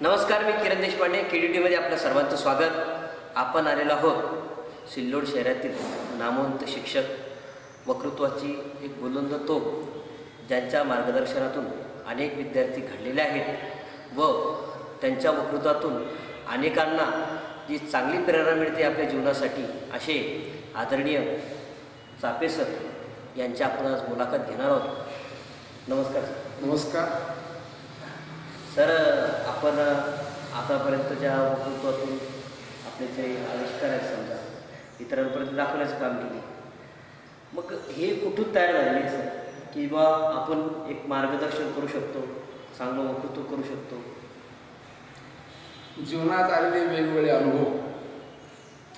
नमस्कार, मी किरण देशपांडे. KDTमध्ये आपलं सर्वांचं स्वागत. आपण आलेलो आहोत सिल्लोड शहरातील नामवंत शिक्षक, वक्तृत्वाची एक बुलंद तोफ, ज्यांच्या मार्गदर्शनातून अनेक विद्यार्थी घडलेले आहेत व त्यांच्या वक्तृत्वातून अनेकांना जी चांगली प्रेरणा मिळते आपल्या जीवनासाठी, असे आदरणीय चापे सर यांची आपण आज मुलाखत घेणार आहोत. नमस्कार. नमस्कार सर, आपण आतापर्यंतच्या वक्तृत्वातून आपले जे आविष्कार आहेत समजा इतरांपर्यंत दाखवण्याचं काम केले. मग हे कुठून तयार झालेले आहे सर, की बा आपण एक मार्गदर्शन करू शकतो, चांगलं वक्तृत्व करू शकतो? जीवनात आलेले वेगवेगळे अनुभव,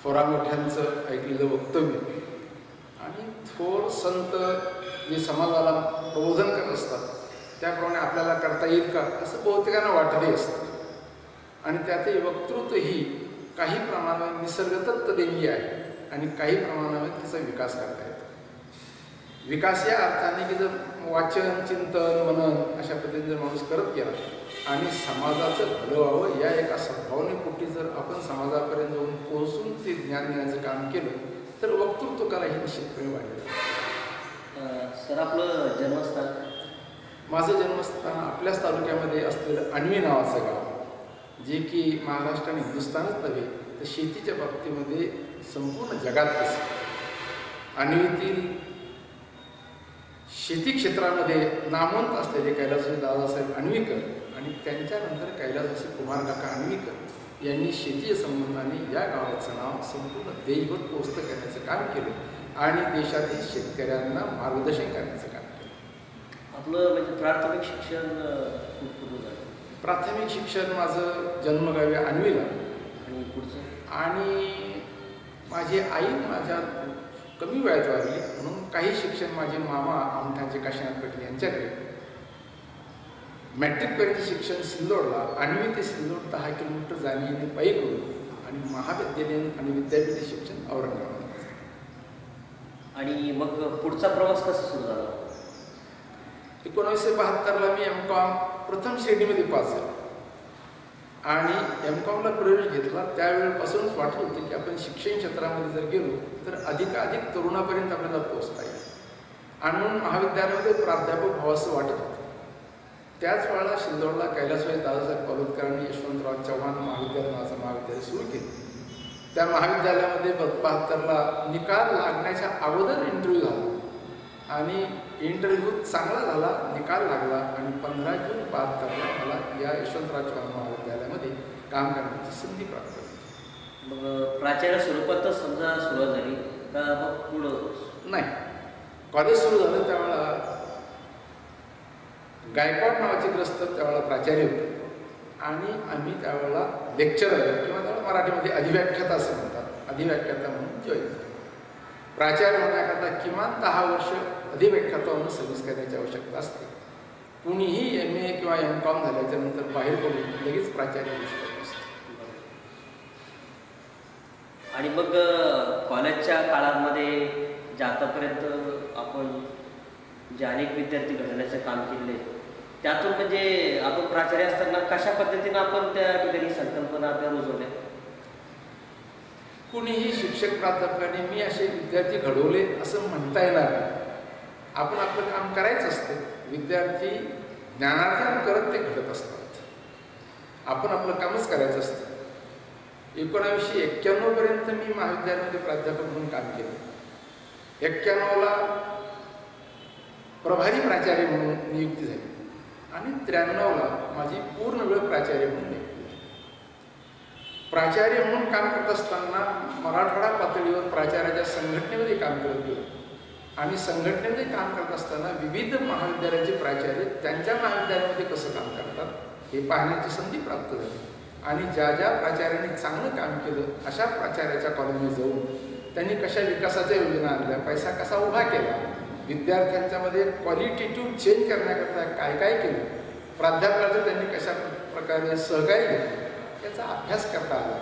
थोरा मोठ्यांचं ऐकलेलं वक्तव्य आणि थोर संत जे समाजाला प्रबोधन करत असतात त्याप्रमाणे आपल्याला करता येईल का असं बहुतेकांना वाटतही असतं. आणि त्यातही वक्तृत्व ही काही प्रमाणात निसर्गदत्त देणगी आहे आणि काही प्रमाणात तिचा विकास करता येतो. विकास या अर्थाने की जर वाचन, चिंतन, मनन अशा पद्धतीने जर माणूस करत गेला आणि समाजाचं भलं व्हावं या एका सद्भावनेपोटी जर आपण समाजापर्यंत जाऊन पोहोचून ते ज्ञान देण्याचं काम केलं तर वक्तृत्व कला ही निश्चितपणे वाढेल. सर, आपलं जन्मस्थान? माझं जन्मस्थान आपल्याच तालुक्यामध्ये असलेलं अण्वी नावाचं गाव, जे की महाराष्ट्र आणि हिंदुस्थानच नव्हे तर शेतीच्या बाबतीमध्ये संपूर्ण जगात दिसतं. अण्वीतील शेती क्षेत्रामध्ये नामवंत असलेले कैलासवासी दादासाहेब अण्वीकर आणि त्यांच्यानंतर कैलासवासी कुमार काका अण्वीकर यांनी शेतीच्या संबंधाने या गावाचं नाव संपूर्ण देशभर पोचतं करण्याचं काम केलं आणि देशातील शेतकऱ्यांना मार्गदर्शन करण्याचं काम केलं. आपलं म्हणजे प्राथमिक शिक्षण कुठं झालं? प्राथमिक शिक्षण माझं जन्मगावी अण्वीला आणि पुढचं? आणि माझी आई माझ्या कमी वयात वारली म्हणून काही शिक्षण माझे मामा आमठांचे काशीनाथ पाटील यांच्याकडे. मॅट्रिकपर्यंत शिक्षण सिल्लोडला, अण्वी ते सिल्लोड 10 किलोमीटर जाणे येणे पायी करून आणि महाविद्यालयीन आणि विद्यापीठ शिक्षण औरंगाबाद. आणि मग पुढचा प्रवास कसा सुरू झाला? 1972ला मी M.Com प्रथम श्रेणीमध्ये पास झालो आणि M.Comला प्रवेश घेतला. त्यावेळेपासूनच वाटत होते की आपण शिक्षण क्षेत्रामध्ये जर गेलो तर अधिकाधिक तरुणापर्यंत आपल्याला पोहोचता येईल आणि म्हणून महाविद्यालयामध्ये प्राध्यापक व्हावंसं वाटत होतं. त्याच वेळेला सिल्लोडला कैलासवासी दादासाहेब पलुसकरांनी यशवंतराव चव्हाण महाविद्यालय नावाचं महाविद्यालय सुरू केलं. त्या महाविद्यालयामध्ये 72ला निकाल लागण्याच्या अगोदर इंटरव्ह्यू झाला आणि इंटरव्ह्यू चांगला झाला, निकाल लागला आणि 15 जून 72ला मला या यशवंतराव चव्हाण महाविद्यालयामध्ये काम करण्याची संधी प्राप्त झाली. मग प्राचार्य स्वरूपातच समजा सुरुवात झाली का मग पुढं? नाही, कॉलेज सुरू झालं त्यावेळेला गायकवाड नावाचे ग्रस्त त्यावेळेला प्राचार्य होते आणि आम्ही त्यावेळेला लेक्चरर किंवा त्यावेळेला मराठीमध्ये अधिव्याख्याता असं म्हणतात, अधिव्याख्याता म्हणून जॉईन झाले. प्राचार्य होण्याकरता किमान 10 वर्ष अधिव्याख्याता म्हणून सर्व्हिस करण्याची आवश्यकता असते. कुणीही MA किंवा M.Com झाल्याच्या नंतर बाहेर पडून लगेच प्राचार्य होऊ शकत नसते. आणि मग कॉलेजच्या काळामध्ये जे आतापर्यंत आपण जे अनेक विद्यार्थी घडवण्याचं काम केले त्यातून म्हणजे आपण प्राचार्य असताना कशा पद्धतीनं आपण त्या ठिकाणी संकल्पना आपल्या रुजवल्या? कुणीही शिक्षक प्राध्यापकाने मी असे विद्यार्थी घडवले असं म्हणता येणार नाही. आपण आपलं काम करायचं असतं. विद्यार्थी ज्ञानार्जन करत ते घडत असतात. आपण आपलं कामच करायचं असतं. 1991पर्यंत मी महाविद्यालयामध्ये प्राध्यापक म्हणून काम केलं. 91ला प्रभारी प्राचार्य म्हणून नियुक्ती झाली आणि 93ला माझी पूर्ण वेळ प्राचार्य म्हणून नियुक्ती झाली. प्राचार्य म्हणून काम करत असताना मराठवाडा पातळीवर प्राचार्याच्या संघटनेमध्ये काम करत गेलो आणि संघटनेमध्ये काम करत असताना विविध महाविद्यालयाचे प्राचार्य त्यांच्या महाविद्यालयामध्ये कसं काम करतात हे पाहण्याची संधी प्राप्त झाली आणि ज्या ज्या प्राचार्यांनी चांगलं काम केलं अशा प्राचार्याच्या कॉलेजमध्ये जाऊन त्यांनी कशा विकासाच्या योजना आणल्या, पैसा कसा उभा केला, विद्यार्थ्यांच्यामध्ये क्वालिटेटिव्ह चेंज करण्याकरता काय काय केलं, प्राध्यापकाचं त्यांनी कशा प्रकारे सहकार्य केलं याचा अभ्यास करता आला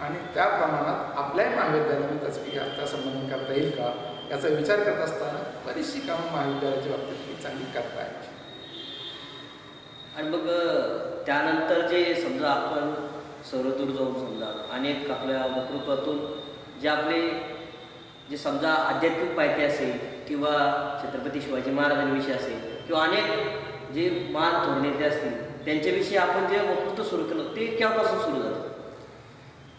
आणि त्या प्रमाणात आपल्या महाविद्यालयामध्ये त्याचं अर्थसंबंधन करता येईल का याचा विचार करत असताना बरीचशी कामं महाविद्यालयाच्या बाबतीत चांगली करता येईल. आणि मग त्यानंतर जे समजा आपण सर्वदूर जाऊन समजा अनेक आपल्या वक्तृत्वातून जे आपले जे समजा आध्यात्मिक पायथी असेल किंवा छत्रपती शिवाजी महाराजांविषयी असेल किंवा अनेक जे मान थोर नेते असतील त्यांच्याविषयी आपण जे वक्तृत्व सुरू केलं ते केव्हापासून सुरू झालं?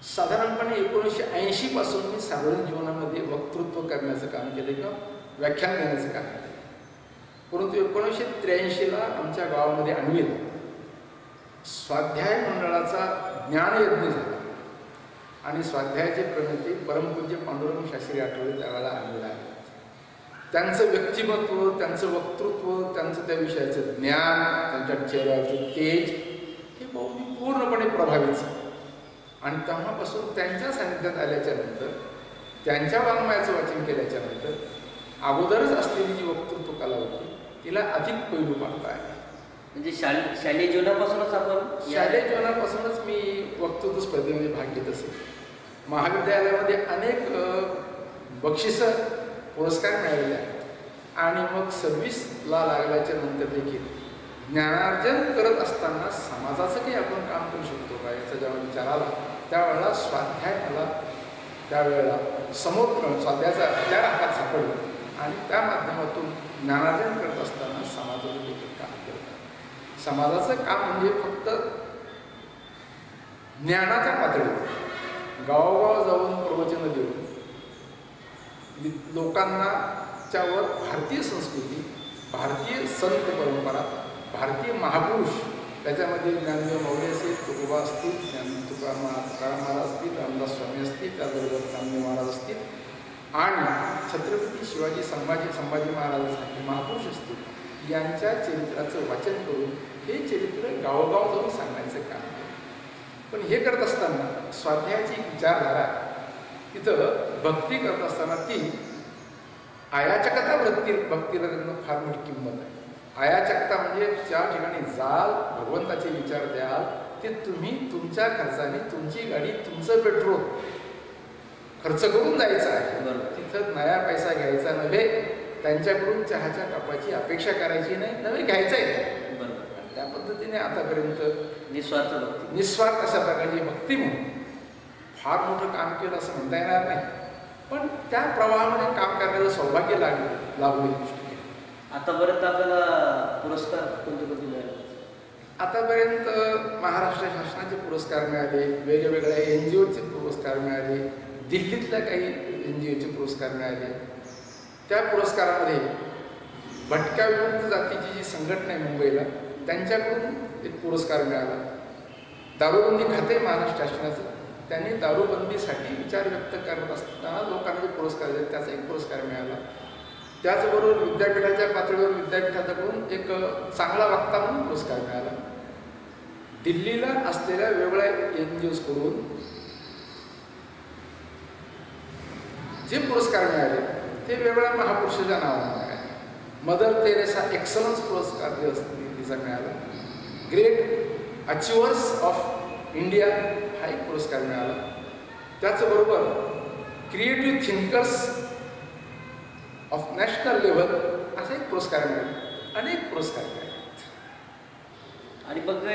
साधारणपणे 1980 पासून मी साधारण जीवनामध्ये वक्तृत्व करण्याचं काम केलं किंवा व्याख्यान देण्याचं काम केलं. परंतु 1983ला आमच्या गावामध्ये अन्विल स्वाध्याय मंडळाचा ज्ञानयज्ञ झाला आणि स्वाध्यायाचे प्रणेते परमपूज्य पांडुरंग शास्त्री आठवले त्यावेळेला अन्विल आहे. त्यांचं व्यक्तिमत्व, त्यांचं वक्तृत्व, त्यांचं त्या विषयाचं ज्ञान, त्यांच्या चेहऱ्याचं तेज हे पूर्णपणे प्रभावित झालं. आणि तेव्हापासून त्यांच्या सानिध्यात आल्याच्या नंतर त्यांच्या वाङ्मयाचं वाचन केल्याच्या नंतर अगोदरच असलेली जी वक्तृत्व कला होती तिला अधिक पैलू पाहता आहे. म्हणजे शालेय जीवनापासूनच आपण शालेय जीवनापासूनच मी वक्तृत्व स्पर्धेमध्ये भाग घेत असे. महाविद्यालयामध्ये अनेक बक्षिसं पुरस्कार मिळालेले आहेत आणि मग सर्व्हिसला लागल्याच्या नंतर देखील ज्ञानार्जन करत असताना समाजाचं काही आपण काम करू शकतो का याचा जेव्हा विचार आला त्यावेळेला स्वाध्याय मला त्यावेळेला समोर स्वाध्यायाचा विचार हातात सापडला आणि त्या माध्यमातून ज्ञानार्जन करत असताना समाजाचं देखील काम करतात. समाजाचं काम म्हणजे फक्त ज्ञानाच्या पातळीवर गावोगाव जाऊन प्रवचनं देऊन लोकांना च्यावर भारतीय संस्कृती, भारतीय संत परंपरा, भारतीय महापुरुष त्याच्यामध्ये ज्ञानदेव माऊली असतील, तुकोबा असतील, तुकाराम महाराज असतील, रामदास स्वामी असतील, त्याबरोबर रामदेव महाराज असतील आणि छत्रपती शिवाजी संभाजी महाराजांसारखे महापुरुष असतील यांच्या चरित्राचं वाचन करून हे चरित्र गावोगाव जाऊन सांगण्याचं काम आहे. पण हे करत असताना स्वाध्यायाची विचारधारा तिथं भक्ती करत असताना ती आयाचकता भक्तीला त्यांना फार मोठी किंमत आहे. आयाचकता म्हणजे ज्या ठिकाणी जाल भगवंताचे विचार द्याल ते तुम्ही तुमच्या खर्चाने तुमची गाडी तुमचं पेट्रोल खर्च करून जायचं आहे. तिथं नया पैसा घ्यायचा नव्हे, त्यांच्याकडून चहाच्या कपाची अपेक्षा करायची नाही, नव्हे घ्यायचा आहे. बरोबर. त्या पद्धतीने आतापर्यंत निस्वार्थ अशा प्रकारची भक्ती म्हणून फार मोठं काम केलं असं म्हणता येणार नाही, पण त्या प्रवाहामध्ये काम करण्याचं सौभाग्य लाभलेली गोष्ट. आतापर्यंत आपल्याला पुरस्कार कोणते मिळाले? आतापर्यंत महाराष्ट्र शासनाचे पुरस्कार मिळाले, वेगवेगळ्या NGOचे पुरस्कार मिळाले, दिल्लीतल्या काही NGOचे पुरस्कार मिळाले. त्या पुरस्कारामध्ये भटक्या विमुक्त जातीची जी संघटना आहे मुंबईला त्यांच्याकडून एक पुरस्कार मिळाला. दारूबंदी खाते महाराष्ट्र शासनाचं त्यांनी दारूबंदीसाठी विचार व्यक्त करत असताना लोकांना जे पुरस्कार दिले त्याचा एक पुरस्कार मिळाला. त्याचबरोबर विद्यापीठाच्या पातळीवर विद्यापीठाकडून एक चांगला वक्ता म्हणून पुरस्कार मिळाला. दिल्लीला असलेल्या वेगवेगळ्या NGOs कडून जे पुरस्कार मिळाले ते वेगवेगळ्या महापुरुषाच्या नावाने मिळाले. मदर तेरेसा एक्सलन्स पुरस्कार जे तिचा मिळाला. ग्रेट अचिव्हर्स ऑफ इंडिया हा एक पुरस्कार मिळाला. त्याचबरोबर creative thinkers of national level असा एक पुरस्कार मिळाला. अनेक पुरस्कार मिळाले. आणि मग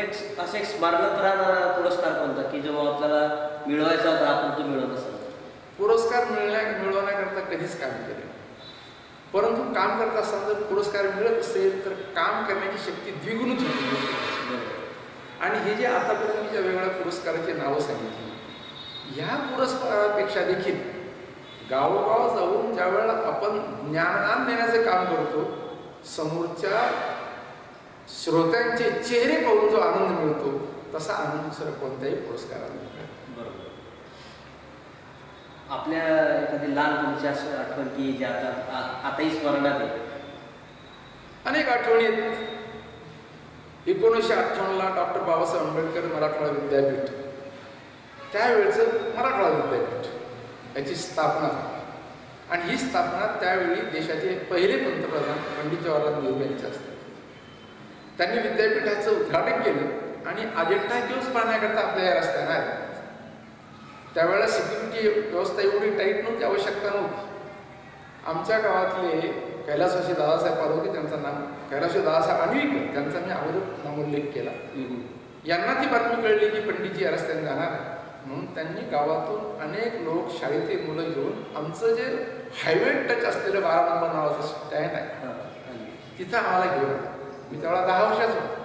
असं एक स्मारकात राहणारा पुरस्कार कोणता की जेव्हा आपल्याला मिळवायचा होता आपण तो मिळवत असेल? पुरस्कार मिळवण्याकरता कधीच काम केलं, परंतु काम करत असताना जर पुरस्कार मिळत असेल तर काम करण्याची शक्ती द्विगुणित होती. आणि हे जे आतापर्यंत मी ज्या वेगवेगळ्या पुरस्काराची नावं सांगितली ह्या पुरस्कारापेक्षा देखील गावोगाव जाऊन ज्या वेळेला आपण ज्ञानदान देण्याचं काम करतो समोरच्या श्रोत्यांचे चेहरे पाहून जो आनंद मिळतो तसा आनंद दुसरा कोणत्याही पुरस्काराला मिळतो. बरोबर. आपल्या एखादी लहानपणीची असं आठवण की जे आताही स्मरणात आहे? अनेक आठवणी आहेत. 1958ला डॉक्टर बाबासाहेब आंबेडकर मराठवाडा विद्यापीठ त्यावेळेचं मराठवाडा विद्यापीठ याची स्थापना आणि ही स्थापना त्यावेळी देशाचे पहिले पंतप्रधान पंडित जवाहरलाल नेहरू यांचे असतात. त्यांनी विद्यापीठाचं उद्घाटन केलं आणि अजेंडा दिवस पाहण्याकरता आपल्या या रस्त्यानं आले. त्यावेळेला सिक्युरिटी व्यवस्था एवढी टाईट नव्हती, आवश्यकता नव्हती. आमच्या गावातले कैलासवासी दादासाहेब पालवते, त्यांचं नाम कैलासवासी दादासाहेब आणविकर, त्यांचा मी अगोदर नामोल्लेख केला. यांना ती बातमी कळली की पंडितजी या रस्त्याने जाणार आहे, म्हणून त्यांनी गावातून अनेक लोक शाळेतील मुलं घेऊन आमचं जे हायवे टच असलेलं 12 नंबर नावाचं स्टँड आहे तिथं आम्हाला घेऊन आलं. मी त्यावेळेला 10 वर्षाचा होतो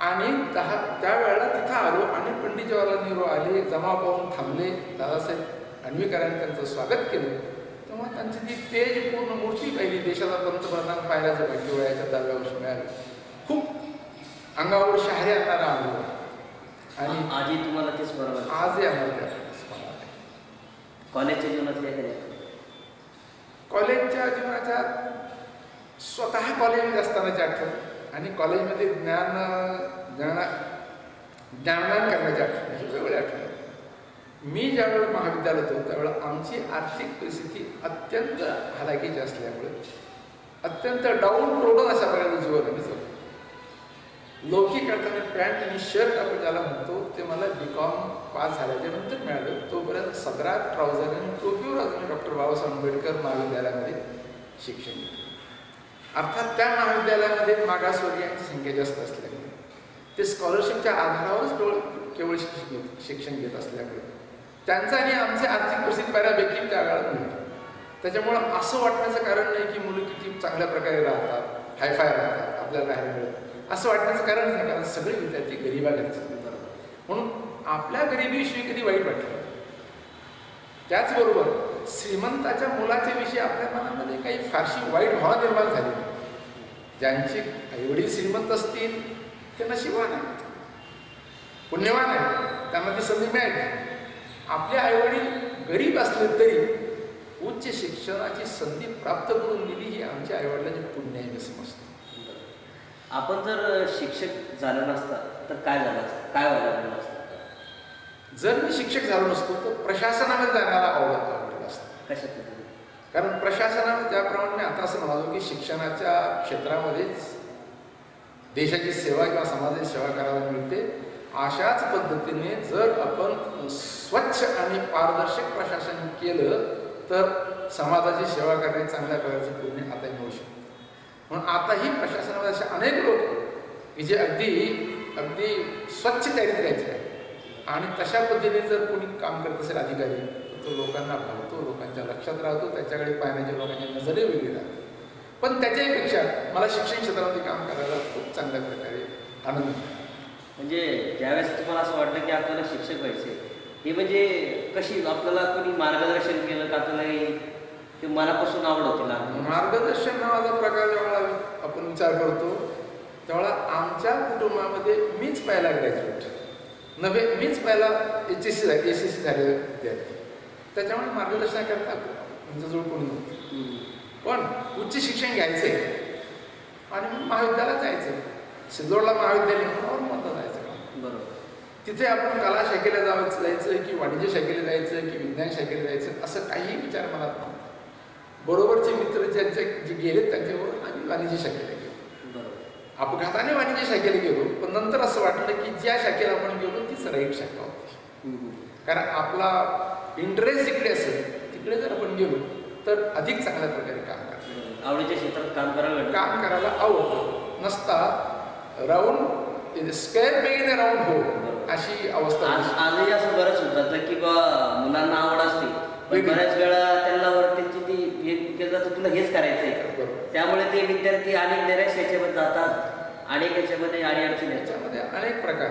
आणि त्यावेळेला तिथं आलो आणि पंडित जवाहरलाल नेहरू आले, जमा पाहून थांबले. दादासाहेब आणविकरांनी त्यांचं स्वागत केलं. तेव्हा त्यांची ती तेज पूर्ण मूर्ती पाहिली. देशाचा पंतप्रधान पाहिल्याचं भाग्य वयाच्या 10व्या वर्षी मिळालं. खूप अंगावर शहारे आणणारा अनुभव आणि आजही तुम्हाला ते स्मरण आजही आम्हाला स्मरण आहे. कॉलेजच्या जीवनातले एखाद्या कॉलेजच्या जीवनाच्या स्वतः कॉलेजमध्ये असतानाची आठवण आणि कॉलेजमध्ये ज्ञान करण्याची आठवण, वेगवेगळ्या आठवण. मी ज्यावेळेला महाविद्यालयात होतो त्यावेळेला आमची आर्थिक परिस्थिती अत्यंत हालाकीची असल्यामुळे अत्यंत डाऊन टोडन अशा प्रकारचं जीवन आम्ही जगलो. लौकिक अर्थाने पॅन्ट आणि शर्ट आपण ज्याला म्हणतो ते मला BCom पास झाल्याच्या नंतर मिळालं. तोपर्यंत 17 ट्राउझर आणि टोपीवर अजून डॉक्टर बाबासाहेब आंबेडकर महाविद्यालयामध्ये शिक्षण घेतलं. अर्थात त्या महाविद्यालयामध्ये मागासवर्गीयांची संख्या जास्त असल्यामुळे ते स्कॉलरशिपच्या आधारावरच केवळ शिक्षण घेत असल्यामुळे त्यांचं आणि आमची आर्थिक परिस्थिती बऱ्यापैकी त्या काळात नव्हती. त्याच्यामुळं असं वाटण्याचं कारण नाही की मुलं किती चांगल्या प्रकारे राहतात, हायफाय राहतात, आपल्याला राहायला मिळत असं वाटण्याचं कारण नाही, कारण सगळे विद्यार्थी गरिबा घरचे. म्हणून आपल्या गरिबीविषयी कधी वाईट वाटलं. त्याचबरोबर श्रीमंताच्या मुलाच्या विषयी आपल्या मनामध्ये काही फारशी वाईट भावना निर्माण झाली. ज्यांचे आईवडील श्रीमंत असतील ते नशीबवान आहेत, पुण्यवान आहेत, त्यांना ती संधी मिळाली. आपले आईवडील गरीब असले तरी उच्च शिक्षणाची संधी प्राप्त करून दिली ही आमच्या आईवडिलांची पुण्य आहे मी समजतो. आपण जर शिक्षक झालं नसता तर काय झालं असतं, काय व्हायला असतं? जर मी शिक्षक झालो नसतो तर प्रशासनामध्ये जाण्याला आवडलं असतं. कशात? कारण प्रशासनामध्ये ज्याप्रमाणे मी आता असं म्हणालो की शिक्षणाच्या क्षेत्रामध्येच देशाची सेवा किंवा समाजाची सेवा करायला मिळते, अशाच पद्धतीने जर आपण स्वच्छ आणि पारदर्शक प्रशासन केलं तर समाजाची सेवा करण्याची चांगल्या प्रकारचं पुण्य आता मिळू शकतं. म्हणून आताही प्रशासनामध्ये असे अनेक लोक की जे अगदी स्वच्छ तयारी करायचे आहे आणि तशा पद्धतीने जर कोणी काम करत असेल अधिकारी तर तो लोकांना भावतो, लोकांच्या लक्षात राहतो, त्याच्याकडे पाहण्याच्या लोकांच्या नजरे वेगळी राहते. पण त्याच्यापेक्षा मला शिक्षण क्षेत्रामध्ये काम करायला खूप चांगल्या प्रकारे आनंद मिळतो. म्हणजे ज्यावेळेस तुम्हाला असं वाटतं की आपल्याला शिक्षक व्हायचे हे म्हणजे कशी आपल्याला कोणी मार्गदर्शन केलं का आपल्याला ते मनापासून आवड होती ना? मार्गदर्शन नावाचा प्रकार जेव्हा आपण विचार करतो तेव्हा आमच्या कुटुंबामध्ये मीच पहिला ग्रॅज्युएट नव्हे, मीच पहिला SSC झालेला विद्यार्थी. त्याच्यामुळे मार्गदर्शनाकरता म्हणजे जवळ कोणी नव्हतं. पण उच्च शिक्षण घ्यायचे आणि मग महाविद्यालयात जायचं. सिल्लोडला महाविद्यालय म्हणून म्हणता जायचं. बरोबर. तिथे आपण कला शाखेला जायचं की वाणिज्य शाखेला जायचं की विज्ञान शाखेला जायचं असं काही विचार मनात नव्हता. बरोबरचे मित्र जे गेलेत त्यांच्याबरोबर आम्ही वाणिज्य शाखेला गेलो. अपघाताने वाणिज्य शाखेला गेलो, पण नंतर असं वाटलं की ज्या शाखेला आपण गेलो तीच राईट शाखा होती. कारण आपला इंटरेस्ट जिकडे असेल तिकडे जर आपण गेलो तर अधिक चांगल्या प्रकारे काम करायचं, आवडीच्या क्षेत्रात काम करायला आवडतं. नसता राऊंड स्क्वेअर पेन राऊंड हो अशी अवस्था. आजही असं बरंच होतं की बा मुलांना आवड असते पण बऱ्याच वेळा त्यांना त्यांची ती हे केलं जातं तुला हेच करायचं आहे, त्यामुळे ते विद्यार्थी अनेक निराश याच्यामध्ये जातात, अनेक याच्यामध्ये अडचणी याच्यामध्ये अनेक प्रकार.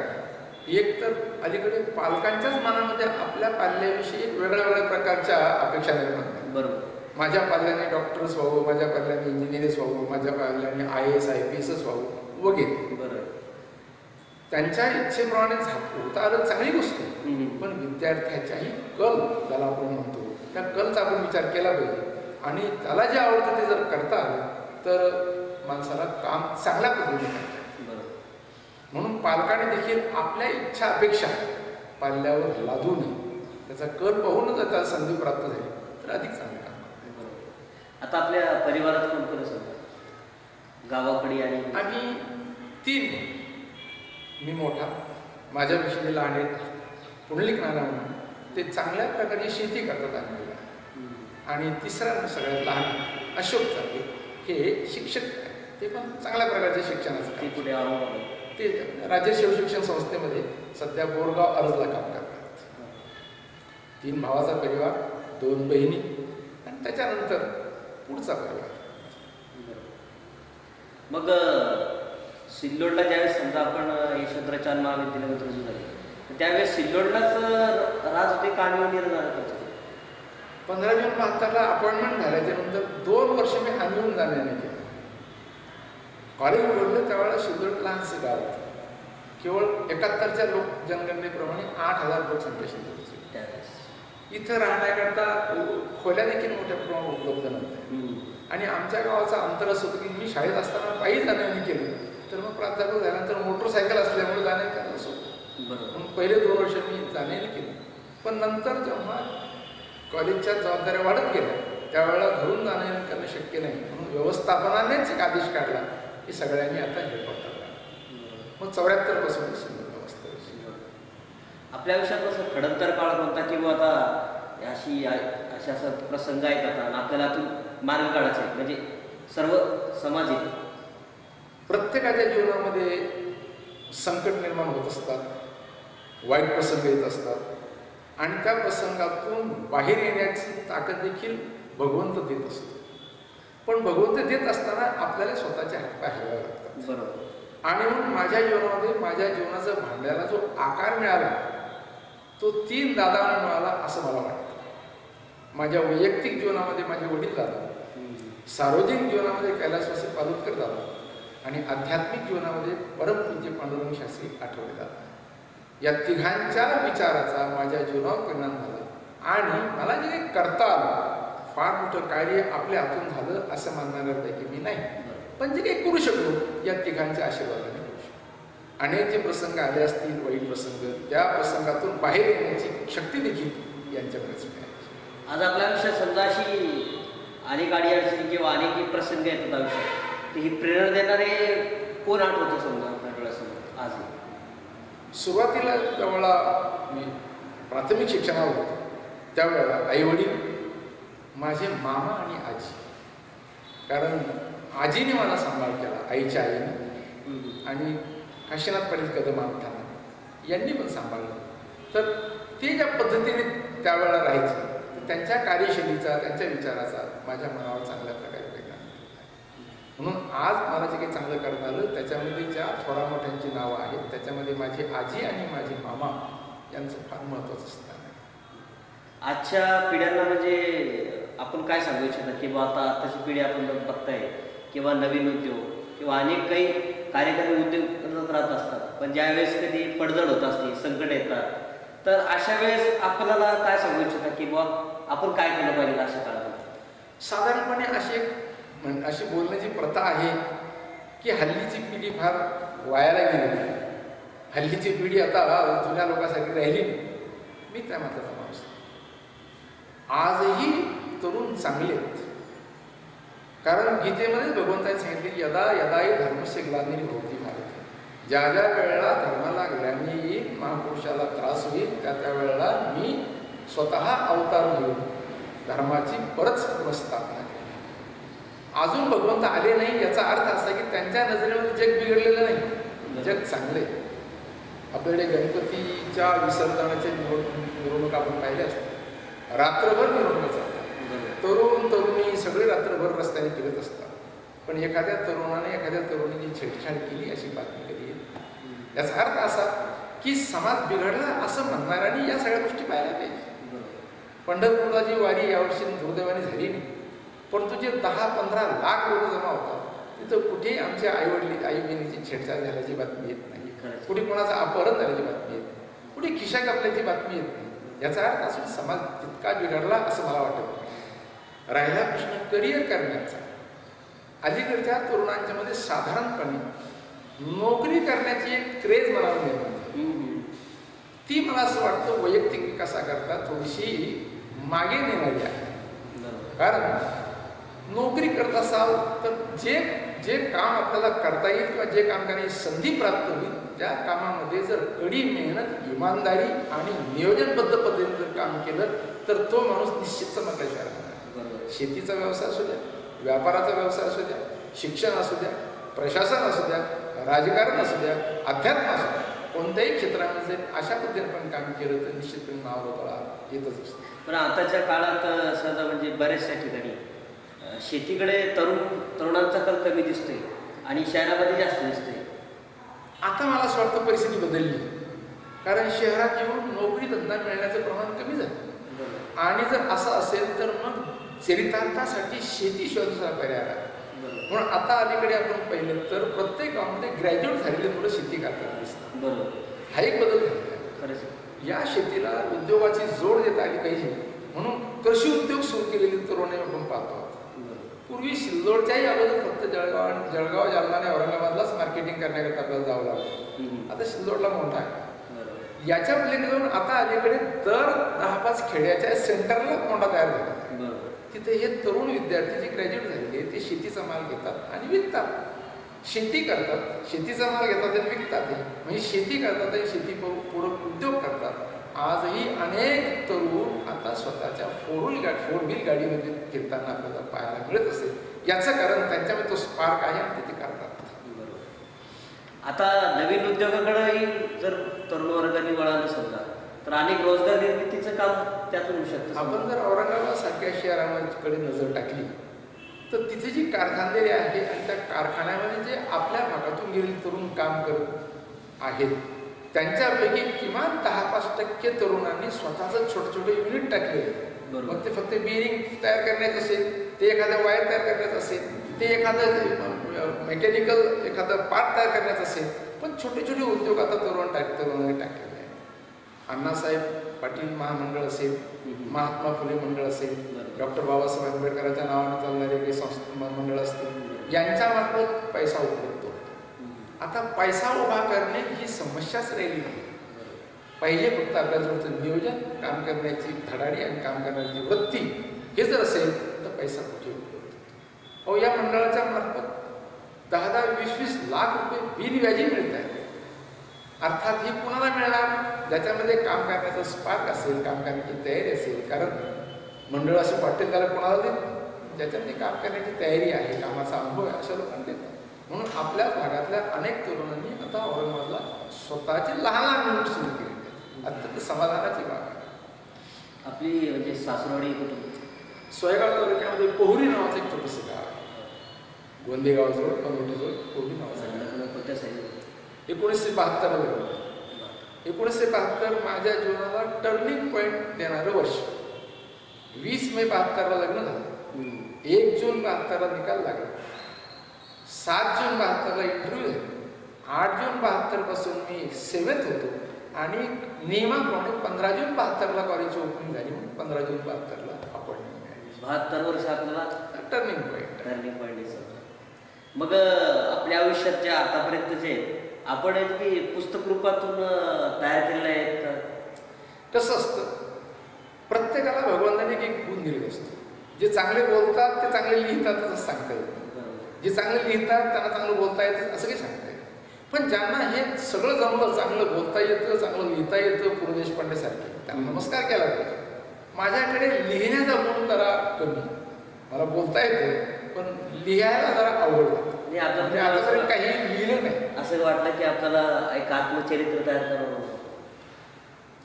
एक तर अलीकडे पालकांच्याच मनामध्ये आपल्या पाल्याविषयी वेगळ्या वेगळ्या प्रकारच्या अपेक्षा निर्माण होतात. बरोबर. माझ्या पाल्याने डॉक्टर्स व्हावं, माझ्या पाल्याने इंजिनियर्स व्हावं, माझ्या पाल्याने IAS IPSच व्हावं वगैरे. बरोबर. त्यांच्या इच्छेप्रमाणे होता आलं चांगली गोष्ट, पण विद्यार्थ्याच्याही कल ज्याला आपण म्हणतो त्या कलचा आपण विचार केला पाहिजे आणि त्याला जे आवडतं ते जर करता आलं तर माणसाला काम चांगल्या पद्धतीने करता. म्हणून पालकाने देखील आपल्या इच्छा अपेक्षा पाल्यावर लादू नये, त्याचा कल पाहूनच आता संधी प्राप्त झाली तर अधिक चांगलं काम. आता आपल्या परिवारात कोण कोण असतं? गावाकडे आणि आम्ही 3, मी मोठा, माझ्या विषयी लहान आहेत पुंडलिक नाना म्हणून, ते चांगल्या प्रकारची शेती करतात आम्हाला. आणि तिसरा सगळ्यात लहान अशोक चालू हे शिक्षक आहेत. ते पण चांगल्या प्रकारचे शिक्षणाचं ते काम. कुठे औरंगाबाद? ते राज्य शिवशिक्षण संस्थेमध्ये सध्या बोरगाव अर्जला काम करतात. 3 भावाचा परिवार, 2 बहिणी आणि त्याच्यानंतर पुढचा परिवार. मग सिल्लोडला ज्यावेळेस समजा आपण यशवंतराव महाविद्यालयामध्ये रुजू झाले तर त्यावेळेस सिल्लोडलाच राज होते का आम्ही 15 जून 72ला अपॉइंटमेंट झाल्याच्या नंतर 2 वर्ष मी आणून जाण्याने केलं. कॉलेज उघडलं त्यावेळेला सिल्लोड लहानसे गाव होतं. केवळ 71च्या लोक जनगणनेप्रमाणे 8,000 लोकसंख्या सिल्लोडची. त्यावेळेस इथं राहण्याकरता खोल्या देखील मोठ्या प्रमाणात उपलब्ध नव्हत्या. आणि आमच्या गावाचा अंतर असं होतं की मी शाळेत असताना पायी जाण्याने केलं तर मग प्राध्यापक झाल्यानंतर मोटरसायकल असल्यामुळे जाण्याने करायला असो. म्हणून पहिले 2 वर्ष मी जाण्याने केलं. पण नंतर जेव्हा कॉलेजच्या जबाबदाऱ्या वाढत गेल्या त्यावेळेला घरून जाण्याने करणं शक्य नाही. म्हणून व्यवस्थापनानेच एक आदेश काढला की सगळ्यांनी आता हे पडतात. मग 74 पासून सिल्लोड व्यवस्था. आपल्या आयुष्यात कसं खडंतर काळ कोणता किंवा आता असे असं प्रसंग आहेत आता आणि आपल्याला आतून मार्ग काढायचा आहे म्हणजे सर्व समाज आहे. प्रत्येकाच्या जीवनामध्ये संकट निर्माण होत असतात, वाईट प्रसंग येत असतात आणि त्या प्रसंगातून बाहेर येण्याची ताकद देखील भगवंत देत असतो. पण भगवंत देत असताना आपल्याला स्वतःचे हातपाय हलवावे लागतात. बरोबर. आणि म्हणून माझ्या जीवनामध्ये माझ्या जीवनाचा भांड्याला जो आकार मिळाला तो 3 दादांना मिळाला असं मला वाटतं. माझ्या वैयक्तिक जीवनामध्ये माझे वडील दादा, सार्वजनिक जीवनामध्ये कैलासवासी पालुतकर दादा आणि आध्यात्मिक जीवनामध्ये परमपूज्य पांडुरंग शास्त्री आठवले दादा. या तिघांच्या विचाराचा माझ्या जीवनावर परिणाम झाला आणि मला जे करता आलं फार मोठं कार्य आपल्या हातून झालं असं मानणाऱ्यापैकी मी नाही. पण जे काही करू शकलो या तिघांच्या आशीर्वादाने करू शकलो. अनेक जे प्रसंग आले असतील वाईट प्रसंग त्या प्रसंगातून बाहेर येण्याची शक्ती देखील यांच्याकडेच मिळाली. आज आपल्या आयुष्यात समजा अशी अनेक अडचणी किंवा अनेक प्रसंग येतात आयुष्यात तर ही प्रेरणा देणारे कोण आठवतो समजा आपल्या डोळ्यासमोर आज? सुरुवातीला ज्यावेळेला मी प्राथमिक शिक्षणावर होतो त्यावेळेला आईवडील, माझे मामा आणि आजी. कारण आजीने मला सांभाळ केला, आईच्या आईने, आणि काशीनाथ पाटील कदम आमठाणा यांनी पण सांभाळलं. तर ते ज्या पद्धतीने त्यावेळेला राहायचे त्यांच्या कार्यशैलीचा त्यांच्या विचाराचा माझ्या मनावर चांगल्या प्रकारे परिणाम केला. म्हणून आज मला जे काही चांगलं करता आलं त्याच्यामध्ये ज्या थोडा मोठ्यांची नावं आहेत त्याच्यामध्ये माझी आजी आणि माझे मामा यांचं फार महत्त्वाचं स्थान आहे. आजच्या पिढ्यांना म्हणजे आपण काय सांगू इच्छिता की बा आता आताची पिढी आपण बघताय किंवा नवीन उद्योग किंवा अनेक काही कार्यक्रम उद्योग करत राहत असतात पण ज्यावेळेस कधी पडझड होत असते, संकट येतात तर अशा वेळेस आपल्याला काय सांगू इच्छिता की बा आपण काय केलं पाहिजे अशा काळात? साधारणपणे अशी बोलण्याची प्रथा आहे की हल्लीची पिढी फार वायाला गेली. हल्लीची पिढी आता जुन्या लोकांसारखी राहिली नाही. मी त्या मताचा माणूस. आजही तरुण चांगले आहेत. कारण गीतेमध्ये भगवंताने सांगितले यदा यदाही धर्मस्य ग्लानिर्भवति भारते. ज्या ज्या वेळेला धर्माला ग्लानी येईल, महापुरुषाला त्रास होईल त्या त्या वेळेला मी स्वतः अवतार घेऊन धर्माची परत पुनर्स्थापना केली. अजून भगवंत आले नाही याचा अर्थ असा की त्यांच्या नजरेमध्ये जग बिघडलेलं नाही, जग चांगले. आपल्याकडे गणपतीच्या विसर्जनाचे मिरवणूक आपण पाहिले असते. रात्रभर मिरवणूक चालतात, तरुण तरुणी सगळे रात्रभर रस्त्याने फिरत असतात. पण एखाद्या तरुणाने एखाद्या तरुणीची छेडछाड केली अशी बातमी कधी येते. याचा अर्थ असा की समाज बिघडला असं म्हणणाऱ्यांनी या सगळ्या गोष्टी पाहायला पाहिजे. पंढरपूरची वारी यावर्षी दुर्दैवाने झाली नाही, परंतु जे 10-15 लाख लोक जमा होतात तिथं कुठेही आमच्या आई बहिणीची छेडछाड झाल्याची बातमी येत नाही, कुठे कोणाचं अपहरण झाल्याची बातमी येत नाही, कुठे खिशा कापल्याची बातमी येत नाही. याचा अर्थ असून समाज तितका बिघडला असं मला वाटत नाही. राहिला प्रश्न करिअर करण्याचा. अलीकडच्या तरुणांच्या मध्ये साधारणपणे नोकरी करण्याची एक क्रेज मला निर्माण झाली. ती मला असं वाटतं वैयक्तिक विकासाकरता थोडीशी मागे नेणारी आहे. कारण नोकरी करत असाल तर जे काम आपल्याला करता येईल किंवा जे काम करण्याची संधी प्राप्त होईल त्या कामामध्ये जर कडी मेहनत, इमानदारी आणि नियोजनबद्ध पद्धतीने जर काम केलं तर तो माणूस निश्चित चमकल्याशिवाय राहणार. शेतीचा व्यवसाय असू द्या, व्यापाराचा व्यवसाय असू द्या, शिक्षण असू द्या, प्रशासन असू द्या, राजकारण असू द्या, अध्यात्म असू द्या, कोणत्याही क्षेत्रामध्ये अशा पद्धतीने पण काम केलं तर निश्चितपणे नावाला येतच असतं. पण आताच्या काळात सहजा म्हणजे बऱ्याचशा ठिकाणी शेतीकडे तरुणांचा कल कमी दिसतोय आणि शहरामध्ये जास्त दिसतोय. आता मला असं वाटतं परिस्थिती बदलली, कारण शहरात येऊन नोकरी धंदा मिळण्याचं प्रमाण कमी झालं आणि जर असं असेल तर मग चरितार्थासाठी शेती शोधाचा पर्याय आला. म्हणून आता अलीकडे आपण पाहिलं तर प्रत्येक गावामध्ये ग्रॅज्युएट झालेले मुलं शेती करताना दिसतात. बरोबर, हा एक बदल झाला. खरंच या शेतीला उद्योगाची जोड देता आली पाहिजे म्हणून कृषी उद्योग सुरू केलेले तरुण आपण पाहतो. पूर्वी सिल्लोडच्याही अगोदर फक्त जळगाव जालना आणि औरंगाबादलाच मार्केटिंग करण्याकरता आपल्याला जावं लागतं. आता सिल्लोडला मोठा आहे. याच्या पलीकडे जाऊन आता अलीकडे दर 10-5 खेड्याच्या सेंटरला मोठा तयार झाला. तिथे हे तरुण विद्यार्थी जे ग्रॅज्युएट झालेले ते शेतीचा माल घेतात आणि विकतात. शेती करतात, शेतीचा माल घेतात आणि विकतात. म्हणजे शेती करतात आणि शेती पूरक उद्योग करतात. आजही अनेक तरुण आता स्वतःच्या फोर व्हील गाडीमध्ये फिरताना आपल्याला पाहायला मिळत असेल. याचं कारण त्यांच्यामध्ये तो स्पार्क आहे आणि ते करतात. आता नवीन उद्योगाकडेही जर तरुण वर्गाने वळालं समजा तर अनेक रोजगार निर्मितीचं काम त्यातून होऊ शकतं. आपण जर औरंगाबाद सारख्या शहराकडे नजर टाकली तर तिथे जी कारखानदारी आहे आणि त्या कारखान्यामध्ये जे आपल्या भागातून गेलेले तरुण काम करत आहेत त्यांच्यापैकी किमान 10-5% तरुणांनी स्वतःचं छोटे युनिट टाकलेलं. मग ते फक्त बिअरिंग तयार करण्याचं असेल, ते एखादं वायर तयार करण्याचं असेल, ते एखादं मेकॅनिकल एखादं पार्ट तयार करण्याचं असेल, पण छोटे उद्योग आता तरुणांनी टाकलेले आहेत. अण्णासाहेब पाटील महामंडळ असेल, महात्मा फुले मंडळ असेल, डॉक्टर बाबासाहेब आंबेडकरांच्या नावाने चालणारे काही संस्था मंडळ असतील, यांच्यामार्फत पैसा उपलब्ध होतो. आता पैसा उभा करणे ही समस्याच राहिली नाही. पाहिजे फक्त आपल्याजवळचं नियोजन, काम करण्याची धडाडी आणि काम करण्याची वृत्ती हे जर असेल तर पैसा कुठे उपलब्ध होतो. या मंडळाच्या मार्फत 10-20 लाख रुपये बिनव्याजी मिळत आहेत. अर्थात ही कुणाला मिळणार ज्याच्यामध्ये काम करण्याचं स्पार्क असेल, काम करण्याची तयारी असेल. कारण मंडळ असं वाटते त्याला कोणाला देत ज्याच्यामध्ये काम करण्याची तयारी आहे, कामाचा अनुभव आहे, अशा लोकांना देतात. म्हणून आपल्या भागातल्या अनेक तरुणांनी आता औरंगाबादला स्वतःचे लहान युनिट सुरू केले. अत्यंत समाधानाची बाब आहे. आपली म्हणजे सासरवाडी कुठून? सोयगाव तालुक्यामध्ये पोहुरी नावाचं एक छोटंसं गाव आहे. गोंदेगावजवळ पंगोटीजवळ पोहुरी नावाचं गाव. कोणत्या साईड? 1972 लग्न. 1972 माझ्या जीवनाला टर्निंग पॉईंट देणारं वर्ष. 20 मे 72 लग्न झालं. 1 जून 72 निकाल लागला. 7 जून 72 इंटरव्ह्यू झाली. 8 जून 72 पासून मी सेवेत होतो आणि नियमाप्रमाणे 15 जून 72 कॉलेजची ओपनिंग झाली. म्हणून 15 जून 72 अपॉइंटमेंट मिळाली. 72 वर्ष आपल्याला टर्निंग पॉईंट. मग आपल्या आयुष्यात जे आतापर्यंतचे आपण की पुस्तक रूपातून तयार केलेले आहेत. कसं असतं, प्रत्येकाला भगवंताने एक गुण दिलेला असतो. जे चांगले बोलतात ते चांगले लिहितात असं सांगता येतं. जे चांगले लिहितात त्यांना चांगलं बोलता येतं असं काही सांगता येतं. पण ज्यांना हे सगळं जमलं, चांगलं बोलता येतं, चांगलं लिहिता येतं, पु. देशपांडेसारखे, त्यांना नमस्कार केला पाहिजे. माझ्याकडे लिहिण्याचा गुण जरा कमी. मला बोलता येतं पण लिहायला जरा आवड लागतं. आतापर्यंत काही लिहिलं नाही. असं वाटलं की आपल्याला एक आत्मचरित्र तयार करावं.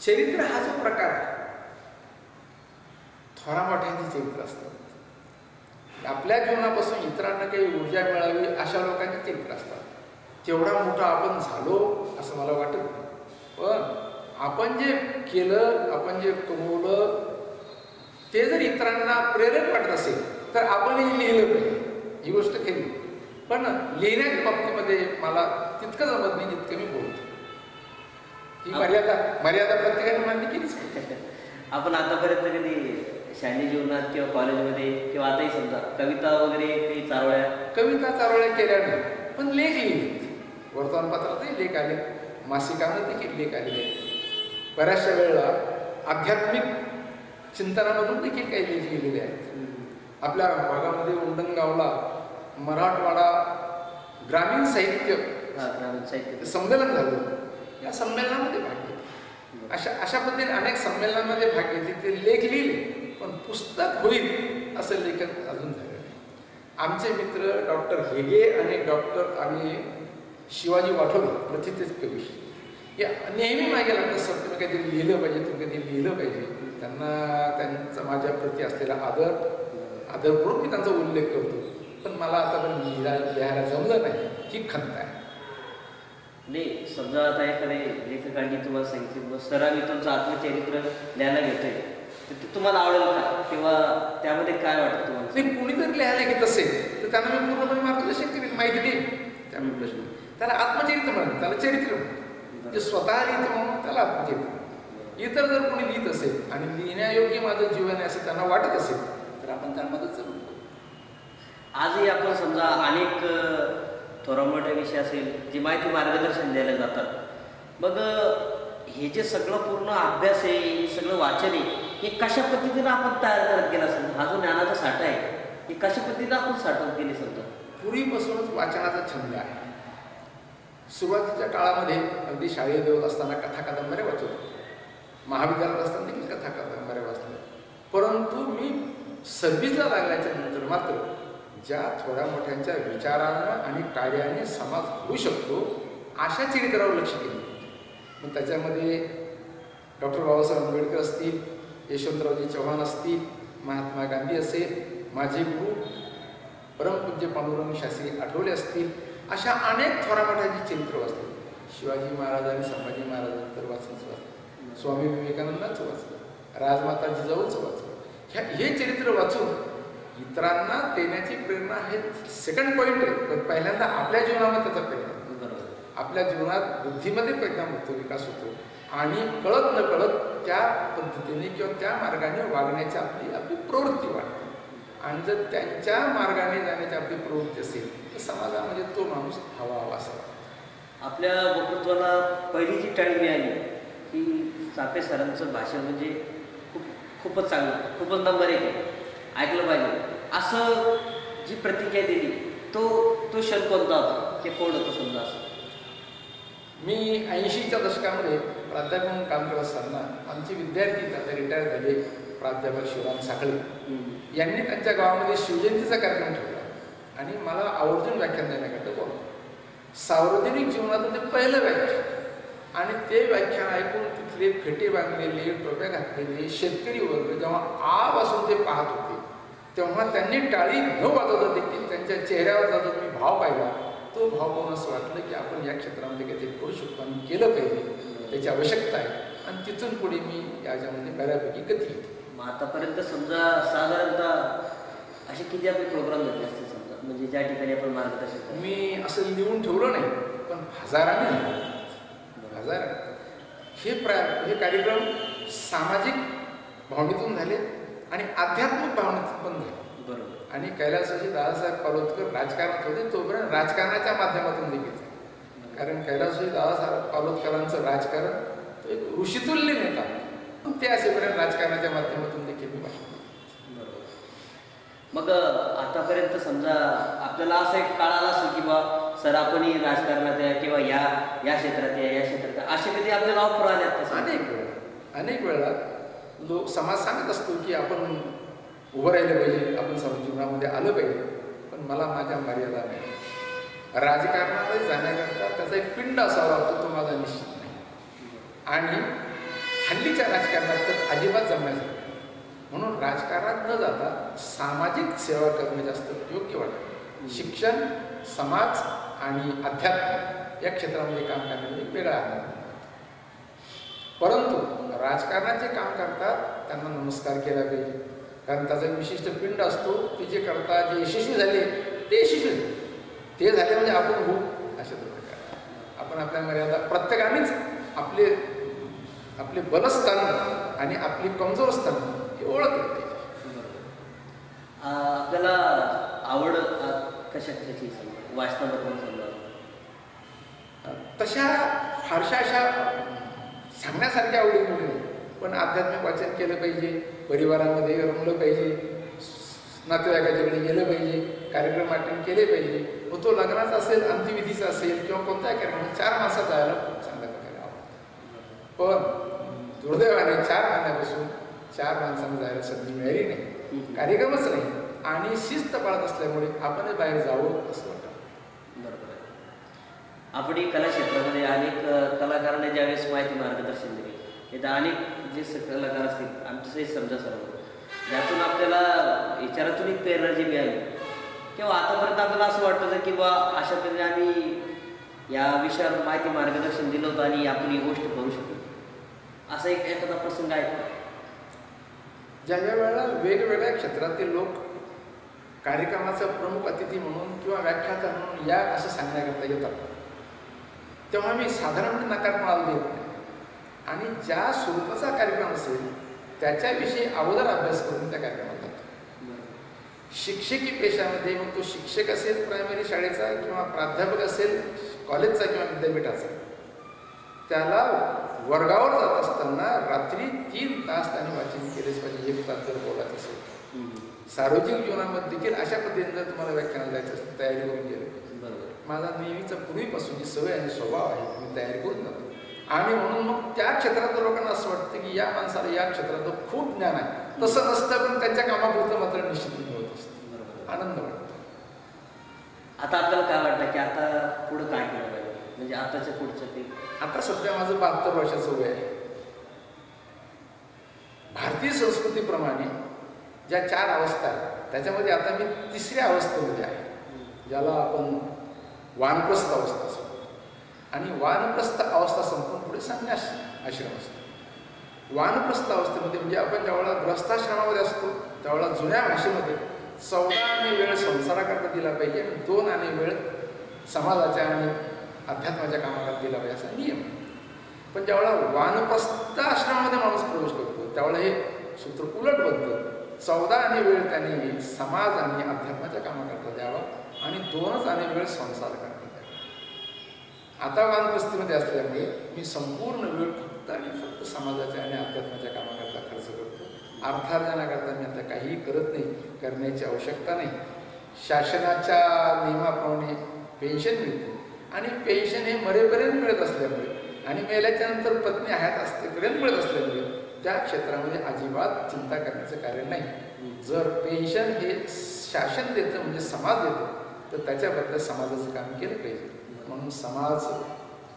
चरित्र हा जो प्रकार आहे, थोरा मोठ्यांची चरित्र असतात. आपल्या जीवनापासून इतरांना काही ऊर्जा मिळावी अशा लोकांची चरित्र असतात. तेवढा मोठा आपण झालो असं मला वाटत नाही. पण आपण जे केलं, आपण जे कमवलं ते जर इतरांना प्रेरक वाटत असेल तर आपणही लिहिलं पाहिजे. ही गोष्ट केली. पण लिहिण्याच्या बाबतीमध्ये मला तितकं जमत नाही जितकं मी बोलतो. ही मर्यादा प्रत्येकाने मान्य केलीच पाहिजे. आपण आतापर्यंत कधी शालेय जीवनात किंवा कॉलेजमध्ये किंवा आताही समजा कविता वगैरे काही चारोळ्या केल्या नाही, पण लेख लिहिले. वर्तमानपत्रातही लेख आले, मासिकांमध्ये देखील लेख आलेले. बऱ्याचशा वेळेला आध्यात्मिक चिंतनामधून देखील काही लेख लिहिलेले आहेत. आपल्या भागामध्ये उंडणगावला मराठवाडा ग्रामीण साहित्य संमेलन झालं. या संमेलनामध्ये भाग घेतले. अशा पद्धतीने अनेक संमेलनांमध्ये भाग घेतले, ते लेख लिहिले, पण पुस्तक होईल असं लेखन अजून झालं नाही. आमचे मित्र डॉक्टर हेगे आणि शिवाजी वाठोले प्रथितच कवी या नेहमी मागे लागतात. सर तुम्ही काहीतरी लिहिलं पाहिजे, तुम्ही काहीतरी लिहिलं पाहिजे. त्यांचा माझ्या प्रती असलेला आदरपूर्वक मी त्यांचा उल्लेख करतो. पण मला आतापर्यंत लिहायला जमलं नाही, ही खंत आहे. नाही, समजा आता एखाद्या लेखकांनी तुम्हाला सांगितलं मग सर मी तुमचं आत्मचरित्र लिहायला घेतोय, तर ते तुम्हाला आवडेल का? किंवा त्यामध्ये काय वाटतं तुम्हाला? नाही, कुणी जर लिहायला घेत असेल तर त्यांना मी पूर्णपणे मार्गदर्शन करेन, माहिती देईन. त्यामुळे प्रश्न त्याला आत्मचरित्र म्हणून, त्याला चरित्र म्हणून, जे स्वतः लिहितं म्हणून त्याला आत्मचरित्र. इतर जर कोणी लिहित असेल आणि लिहिण्यायोग्य माझं जीवन आहे असं त्यांना वाटत असेल तर आपण त्यामध्ये जरूर. आजही आपण समजा अनेक थोरामोठे विषय असेल जे माहिती मार्गदर्शन द्यायला जातात, मग हे जे सगळं पूर्ण अभ्यास आहे, हे सगळं वाचन आहे, हे कशा पद्धतीनं आपण तयार करत गेला समजा? हा जो ज्ञानाचा साठा आहे हे कशा पद्धतीनं आपण साठवत गेले समजा? पूर्वीपासूनच वाचनाचा छंद आहे. सुरुवातीच्या काळामध्ये अगदी शाळेत देत असताना कथा कादंबऱ्या वाचत होतो. महाविद्यालयात असताना देखील कथा कादंबऱ्या वाचल्या. परंतु मी सर्व्हिसला लागल्याच्या नंतर मात्र ज्या थोड्या मोठ्यांच्या विचारानं आणि कार्याने समाज होऊ शकतो अशा चरित्रावर लक्ष केलं. मग त्याच्यामध्ये डॉक्टर बाबासाहेब आंबेडकर असतील, यशवंतरावजी चव्हाण असतील, महात्मा गांधी असेल, माझे गुरु परमपूज्य पांडुरंग शास्त्री आठवले असतील, अशा अनेक थोरामोठ्यांची चरित्र वाचली. शिवाजी महाराज आणि संभाजी महाराजांचं तर वाचलं, स्वामी विवेकानंदांचं वाचलं, राजमाता जिजाऊचं वाचलं. हे चरित्र वाचून इतरांना देण्याची प्रेरणा हे सेकंड पॉईंट आहे. पण पहिल्यांदा आपल्या जीवनामध्ये त्याचा परिणाम, आपल्या जीवनात बुद्धीमध्ये परिणाम होतो, विकास होतो आणि कळत न कळत त्या पद्धतीने किंवा त्या मार्गाने वागण्याची आपली प्रवृत्ती वाढते. आणि जर त्यांच्या मार्गाने जाण्याची आपली प्रवृत्ती असेल तर समाजामध्ये तो माणूस हवा असा वाटतो. आपल्या वक्तृत्वाला पहिली जी टाळी मिळाली की सापे सरांचं भाषण म्हणजे खूपच चांगलं, खूपच नंबर एक आहे, ऐकलं पाहिजे असं जी प्रतिक्रिया दिली तो क्षण कोणता होता? ते कोण होतं समजा? असं मी 80च्या दशकामध्ये प्राध्यापक म्हणून काम करत असताना आमचे विद्यार्थी आता रिटायर झाले प्राध्यापक शिवराम साखळे यांनी त्यांच्या गावामध्ये शिवजयंतीचा कार्यक्रम ठेवला आणि मला आवर्जून व्याख्यान देण्याकरता बोलवलं. सार्वजनिक जीवनातून ते पहिलं व्याख्यान आणि ते व्याख्यान ऐकून तिथले फेटे बांधलेले, टोप्या घातलेले शेतकरी वर्ग जेव्हा आपासून ते पाहत होते तेव्हा त्यांनी टाळी न वाजवता देखील त्यांच्या चेहऱ्यावर जातो मी भाव पाहिला. तो भाव पाहून असं वाटलं की आपण या क्षेत्रामध्ये काहीतरी करू शकतो आणि केलं पाहिजे, त्याची आवश्यकता आहे. आणि तिथून पुढे मी याच्यामध्ये बऱ्यापैकी गती. मग आतापर्यंत समजा साधारणतः असे किती आपले प्रोग्राम झाले असतील समजा, म्हणजे ज्या ठिकाणी आपण मार्गदर्शन? मी असं लिहून ठेवलं नाही, पण हजाराने हे कार्यक्रम सामाजिक भावनेतून झाले आणि आध्यात्मिक भावनेतून पण झाले. बरोबर. आणि कैलासवासी दादासाहेब पालोदकर राजकारणात होते तोपर्यंत राजकारणाच्या माध्यमातून देखील, कारण कैलासवासी दादासाहेब पालोदकरांचं राजकारण तो एक ऋषितुल्य नेता, ते असेपर्यंत राजकारणाच्या माध्यमातून देखील मी भाषण. मग आतापर्यंत समजा आपल्याला असं एक काळ आला असेल की बा सर आपणही राजकारणात आहे किंवा या क्षेत्रात आहे, या क्षेत्रात आहे, असे कधी आपल्याला ऑफर आले आहेत? अनेक वेळा लोक समाज सांगत असतो की आपण उभं राहिलं पाहिजे, आपण जीवनामध्ये आलं पाहिजे. पण मला माझ्या मर्यादा नाही. राजकारणामध्ये जाण्याकरता त्याचा एक पिंड असावा लागतो, तो माझा निश्चित नाही. आणि हल्लीच्या राजकारणात तर अजिबात जमण्याचं. म्हणून राजकारणात न जाता सामाजिक सेवा करणे जास्त योग्य वाटतं. शिक्षण, समाज आणि अध्यात्म या क्षेत्रामध्ये काम करण्यामध्ये वेगळा आहे. परंतु राजकारणाचे काम करतात त्यांना नमस्कार केला पाहिजे, कारण त्याचा एक विशिष्ट पिंड असतो. ते जे करतात, जे यशस्वी झाले ते यशस्वी झाले, ते झाले म्हणजे आपण होऊ अशा प्रकारे आपण आपल्या मर्यादा प्रत्येकानेच आपले बलस्थान आणि आपली कमजोर स्थान हे ओळखले पाहिजे. आपल्याला आवड कशाची वाचनाबद्दल समजा तशा फारशा अशा सांगण्यासारख्या आवडी नाही, पण आध्यात्मिक वाचन केलं पाहिजे, परिवारामध्ये रमलं पाहिजे, नातेवाईकाच्याकडे गेलं पाहिजे, कार्यक्रम अटेंड केले पाहिजे. व तो लग्नाचा असेल, अंत्यविधीचा असेल किंवा कोणत्याही कार्यक्रम 4 माणसात जायला खूप चांगल्या प्रकारे आवडतं. पण दुर्दैवाने 4 महिन्यापासून 4 माणसांना जायला संधी मिळाली नाही. कार्यक्रमच नाही आणि शिस्त पाळत असल्यामुळे आपणच बाहेर जावं असं वाटतं. बरोबर आहे. आपण कला क्षेत्रामध्ये अनेक कलाकारांना ज्यावेळेस माहिती मार्गदर्शन दिले, तिथं अनेक जे कलाकार असतील आमचे समजा सर्व, यातून आपल्याला विचारातून एक प्रेरणा जी मिळाली किंवा आतापर्यंत आपल्याला असं वाटतं की बा अशा पद्धतीने आम्ही या विषयावर माहिती मार्गदर्शन दिलं होतं आणि आपण ही गोष्ट करू शकतो, असा एक एखादा प्रसंग आहे का? ज्या ज्या वेळेला वेगवेगळ्या क्षेत्रातील लोक कार्यक्रमाचा प्रमुख अतिथी म्हणून किंवा व्याख्याता म्हणून या असं सांगण्याकरता येतात, तेव्हा मी साधारणपणे नकार माल देत नाही आणि ज्या स्वरूपाचा कार्यक्रम असेल त्याच्याविषयी अगोदर अभ्यास करून त्या कार्यक्रमात जातो. शिक्षकी पेशामध्ये मग तो शिक्षक असेल प्रायमरी शाळेचा किंवा प्राध्यापक असेल कॉलेजचा किंवा विद्यापीठाचा, त्याला वर्गावर जात असताना रात्री 3 तास त्याने वाचन केलेच पाहिजे. 1 तास जर बोलायचं असेल, सार्वजनिक जीवनामध्ये देखील अशा पद्धतीने जर तुम्हाला व्याख्यानाला जायचं असेल तयारी करून गेलं पाहिजे. माझा नेहमीचा पूर्वीपासून जी सवय आणि स्वभाव आहे मी तयारी करून जातो आणि म्हणून मग त्या क्षेत्रातल्या लोकांना असं वाटतं की या माणसाला या क्षेत्रात खूप ज्ञान आहे. तसं नसतं, पण त्यांच्या कामापुरतं मात्र निश्चित होत असतं, आनंद वाटतो. आता आपल्याला काय वाटतं की आता पुढं काय केलं पाहिजे, म्हणजे आताच्या पुढचं ते? आता सध्या माझं 72 वर्षाचं वय आहे. भारतीय संस्कृतीप्रमाणे ज्या 4 अवस्था आहेत त्याच्यामध्ये आता मी 3ऱ्या अवस्थेमध्ये आहे, ज्याला आपण वानप्रस्थ अवस्था असतो. आणि वानप्रस्थ अवस्था संपून पुढे संन्यास आश्रम असतो. वानप्रस्थ अवस्थेमध्ये म्हणजे आपण ज्यावेळेला गृहस्थाश्रमामध्ये असतो त्यावेळेला जुन्या भाषेमध्ये 14 आणे वेळ संसाराकरता दिला पाहिजे आणि 2 आणे वेळ समाजाच्या आणि अध्यात्माच्या कामाकरता दिला पाहिजे असा नियम. पण ज्यावेळेला वानप्रस्थ आश्रमामध्ये माणूस प्रवेश करतो त्यावेळेला हे सूत्र उलट बनतं. 14 आणे वेळ त्याने समाज आणि अध्यात्माच्या कामाकरता द्यावा आणि 2च आणे वेळ संसार करता द्यावा. आता वानप्रस्थीमध्ये असल्यामुळे मी संपूर्ण वेळ फक्त आणि फक्त समाजाच्या आणि अध्यात्माच्या कामाकरता खर्च करतो. अर्थार्जनाकरता मी आता काहीही करत नाही, करण्याची आवश्यकता नाही. शासनाच्या नियमाप्रमाणे पेन्शन मिळते आणि पेन्शन हे मरेपर्यंत मिळत असल्यामुळे आणि मेल्याच्या नंतर पत्नी हयात असतेपर्यंत मिळत असल्यामुळे त्या क्षेत्रामध्ये अजिबात चिंता करण्याचं कारण नाही. जर पेन्शन हे शासन देतं म्हणजे समाज देतो तर त्याच्याबद्दल समाजाचं काम केलं पाहिजे. म्हणून समाज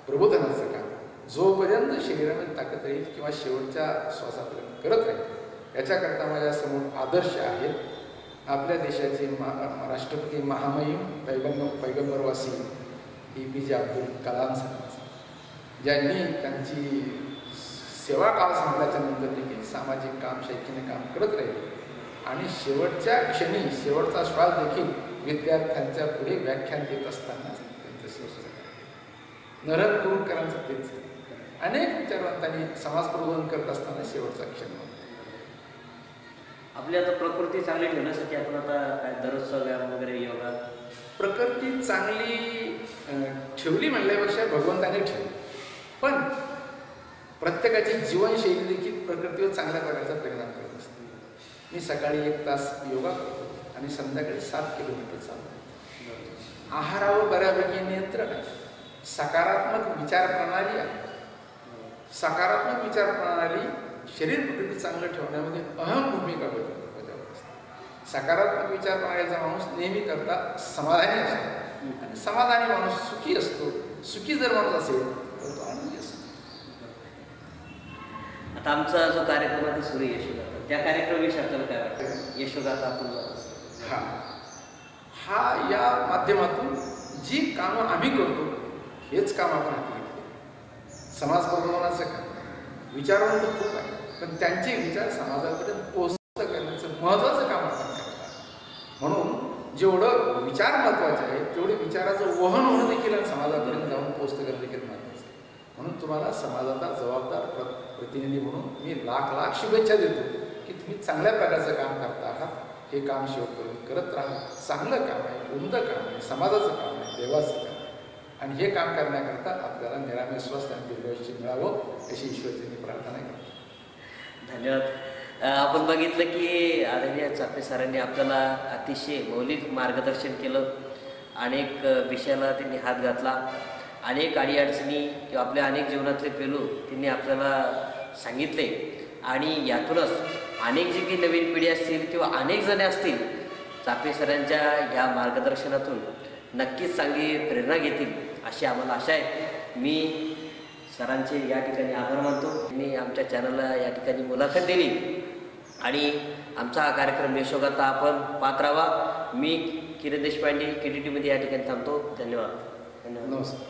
प्रबोधनाचं काम जोपर्यंत शरीरामध्ये ताकद राहील किंवा शेवटच्या श्वासापर्यंत करत राहील याच्याकरता माझ्यासमोर आदर्श आहेत. आपल्या देशाचे राष्ट्रपती महामहिम पैगंबरवासी APJ अब्दुल कलाम साहेब, ज्यांनी त्यांची सेवा काळ संपल्याच्या नंतर देखील सामाजिक काम शैक्षणिक काम करत राहिले आणि शेवटच्या क्षणी शेवटचा श्वास देखील विद्यार्थ्यांच्या पुढे व्याख्यान देत असताना नरहर कुरुंदकरांचं तेच अनेक विचारवंतांनी समाज प्रबोधन करत असताना शेवटचा क्षण. आपली आता प्रकृती चांगली ठेवण्यासाठी आपण आता काय दररोजचा व्यायाम वगैरे योगा? प्रकृती चांगली ठेवली म्हणल्यापेक्षा भगवंताने ठेवली, पण प्रत्येकाची जीवनशैली देखील प्रकृतीवर चांगल्या प्रकारचा परिणाम करत असते. मी सकाळी 1 तास योगा करतो आणि संध्याकाळी 7 किलोमीटर चालतो. आहारावर बऱ्यापैकी नियंत्रण आहे. सकारात्मक विचार प्रणाली आहे. सकारात्मक विचार प्रणाली शरीर प्रकृती चांगलं ठेवण्यामध्ये अहम भूमिका बजावत असते. सकारात्मक विचार प्रणालीचा माणूस नेहमी करता समाधानी असतो आणि समाधानी माणूस सुखी असतो. सुखी जर माणूस असेल तर तो आनंदी असतो. आता आमचा जो कार्यक्रम आहे सुरू यशोगाथा, त्या कार्यक्रमाविषयी आपल्याला काय वाटतं? यशोगाथा आपण हा या माध्यमातून जी कामं आम्ही करतो हेच काम आपण हाती घेतले. समाज प्रबोधनाचं काम विचारवंत खूप आहे, पण त्यांचे विचार समाजापर्यंत पोहोचत करण्याचं महत्त्वाचं काम आपण करतात. म्हणून जेवढं विचार महत्त्वाचे आहे तेवढे विचाराचं वहन होणं देखील समाजापर्यंत जाऊन पोहोचत करणं देखील महत्त्वाचं आहे. म्हणून तुम्हाला समाजाचा जबाबदार प्रतिनिधी म्हणून मी लाख शुभेच्छा देतो की तुम्ही चांगल्या प्रकारचं काम करता आहात. हे काम शेवटपर्यंत करत राहा. चांगलं काम आहे, उमदं काम आहे, समाजाचं काम आहे, देवाचं काम आहे आणि हे काम करण्याकरता आपल्याला निरामय स्वस्थ आणि दीर्घायुष्य मिळावं अशी ईश्वराची मी प्रार्थना करतो. धन्यवाद. आपण बघितलं की आदरणीय चापे सरांनी आपल्याला अतिशय मौलिक मार्गदर्शन केलं. अनेक विषयाला त्यांनी हात घातला. अनेक अडीअडचणी किंवा आपल्या अनेक जीवनातले पेलू त्यांनी आपल्याला सांगितले आणि यातूनच अनेक जी काही नवीन पिढी असतील किंवा अनेक जणे असतील चापे सरांच्या या मार्गदर्शनातून नक्कीच चांगली प्रेरणा घेतील अशी आम्हाला आशा आहे. मी सरांचे या ठिकाणी आभार मानतो. त्यांनी आमच्या चॅनलला या ठिकाणी मुलाखत दिली आणि आमचा हा कार्यक्रम यशोगाथा आपण पाहत राहावा. मी किरण देशपांडे KDTमध्ये या ठिकाणी थांबतो. धन्यवाद. नमस्कार.